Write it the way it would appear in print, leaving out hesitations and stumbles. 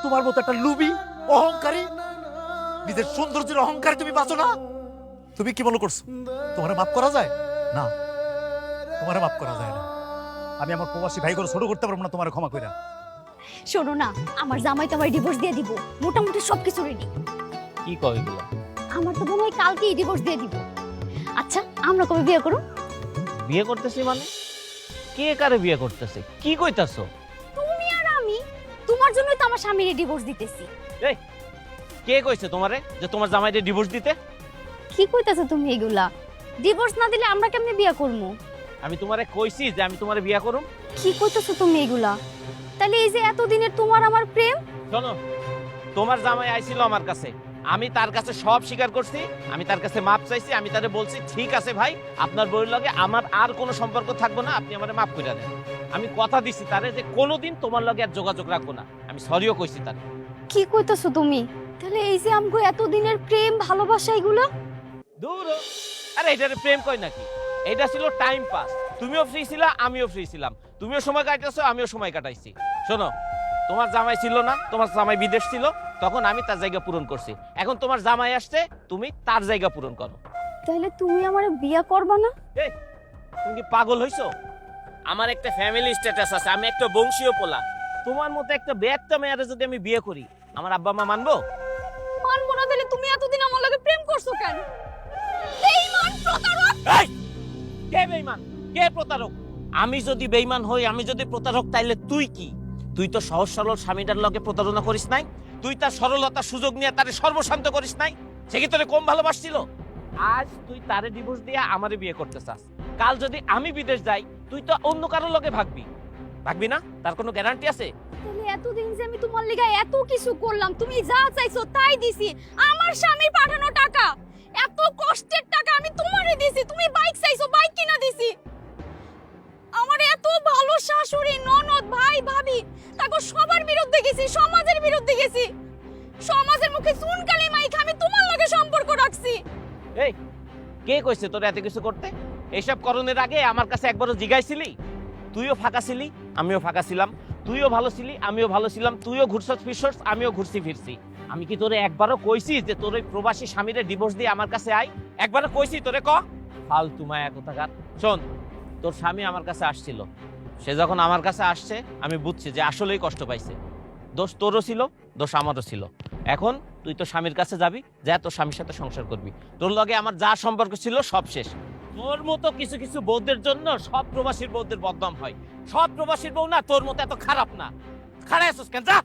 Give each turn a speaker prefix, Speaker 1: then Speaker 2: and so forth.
Speaker 1: তোমার মতো একটা লুবি অহংকারী, নিজের সৌন্দর্যের অহংকারী তুমি বাঁচো না? তুমি কি মনে করছো তোমারে মাফ করা যায়? না, তোমারে মাফ করা যায় না। আমি আমার প্রবাসী ভাই করে ছোট করতে পারবো না তোমার ক্ষমা কইরা।
Speaker 2: শোনো না, আমার জামাই তো আমার ডিভোর্স দিয়ে দিব, মোটামুটি সবকিছু রেডি।
Speaker 3: কি কয় এগুলো?
Speaker 2: আমার তো মনে হয় কালকেই ডিভোর্স দিয়ে দিব। আচ্ছা, আমরা কবে বিয়ে করব?
Speaker 3: বিয়ে করতেছি মানে? কে কারে বিয়ে করতেছে? কি কইতাছো?
Speaker 2: তুমি আর আমি। তোমার জন্যই তো আমার স্বামীর ডিভোর্স দিতেছি।
Speaker 3: এই, কে কইছে তোমারে যে তোমার জামাইরে ডিভোর্স দিতে?
Speaker 2: কি কইতাছো তুমি এগুলা? ডিভোর্স না দিলে আমরা কেমনে বিয়ে করবো?
Speaker 3: আমি তোমারে কইছি যে আমি তোমারে বিয়ে করুম?
Speaker 2: কি কইতাছো তুমি এগুলা? তাহলে এই যে এতদিনের তোমার আমার প্রেম,
Speaker 3: শোনো, তোমার জামাই আইছিল আমার কাছে, আমি তার কাছে সব স্বীকার করছি, আমি তার কাছে মাপ চাইছি, আমি তারে বলছি ঠিক আছে ভাই, আপনার বউয়ের লগে আমার আর কোনো সম্পর্ক থাকবো না, আপনি আমারে মাফ করে দেন। আমি কথা দিছি তারে যে কোনোদিন তোমার লগে আর যোগাযোগ রাখবো না, আমি সরিও কইছি তারে।
Speaker 2: কি কইতাছো তুমি? তাহলে এই যে আমগো এতদিনের প্রেম ভালোবাসা এগুলা?
Speaker 3: দূর হ। আরে এটারে প্রেম কই নাকি? এটা ছিল টাইম পাস। তুমিও ফ্রি ছিলা, আমিও ফ্রি ছিলাম। তুমিও সময় কাটাইছো, আমিও সময় কাটাইছি। শোনো, তোমার জামাই ছিল না, তোমার জামাই বিদেশ ছিল, তখন আমি তার জায়গা পূরণ করছি। এখন তোমার জামাই আসছে, তুমি তার জায়গা পূরণ করো।
Speaker 2: তাহলে তুমি আমারে বিয়ে করবা না?
Speaker 3: এই, তুমি কি পাগল হইছো? আমার একটা ফ্যামিলি স্ট্যাটাস আছে, আমি একটা বংশীয় পোলা। তোমার মতো একটা বেয়াক্তা মেয়ারে যদি আমি বিয়ে করি, আমার আব্বা মা মানবো?
Speaker 2: মানবো না। তাহলে তুমি এতদিন আমার লগে প্রেম করছো কেন? বেঈমান, প্রতারক!
Speaker 3: এই, কে বেঈমান? কে প্রতারক? আমি যদি বেঈমান হই, আমি যদি প্রতারক, তাইলে তুই কি? তুই তো সহজ সরল স্বামীটার লগে প্রতারণা করিস নাই? তুই তার সরলতা সুযোগ নিয়ে তারে সর্বশান্ত করিস নাই? সে কি তোরে কম ভালোবাসছিল? আজ তুই তারে ডিভোর্স দিয়ে আমারে বিয়ে করতে চাস। কাল যদি আমি বিদেশ যাই, তুই তো অন্য কারোর লগে ভাগবি। ভাগবি না? তার কোনো গ্যারান্টি আছে?
Speaker 2: তাহলে এতদিন যে আমি তোমার লিগা এত কিছু করলাম, তুমি যা চাইছো তাই দিছি। আমার স্বামী পাঠানো টাকা, এত কষ্টের টাকা আমি তোমারে দিছি। তুমি বাইক চাইছো, বাইক কিনা দিছি। আমার এত ভালো শাশুড়ি, ননদ, ভাই, ভাবি, তাকে সবার বিরুদ্ধে গেছি, সমাজের বিরুদ্ধে গেছি। সমাজের মুখে চুনকালি মাইখা আমি তোমার লগে সম্পর্ক রাখছি।
Speaker 3: এই, কে কইছে তোর এত কিছু করতে? এইসব করণের আগে আমার কাছে একবারও জিগাইছিলি? তুইও ফাঁকা ছিলি, আমিও ফাঁকা ছিলাম। তুইও ভালো ছিলি, আমিও ভালো ছিলাম। তুইও ঘুরছস ফিরছস, আমিও ঘুরছি ফিরছি। আমি কি তোরে একবারও কইছি যে তোর ওই প্রবাসী স্বামীরে ডিভোর্স দিয়ে আমার কাছে আয়? একবারও কইছি তোরে? ক ফালতু মায়া কোথাকার। শোন, তোর স্বামী আমার কাছে আসছিল, সে যখন আমার কাছে আসছে আমি বুঝছি যে আসলেই কষ্ট পাইছে। দোষ তোরও ছিল, দোষ আমারও ছিল। এখন তুই তো স্বামীর কাছে যাবি, যা তোর স্বামীর সাথে সংসার করবি। তোর লগে আমার যা সম্পর্ক ছিল সব শেষ। তোর মতো কিছু কিছু বউদের জন্য সব প্রবাসীর বউদের বদনাম হয়। সব প্রবাসীর বউ না তোর মতো এত খারাপ না। খারাপ আছিস কেন? যা।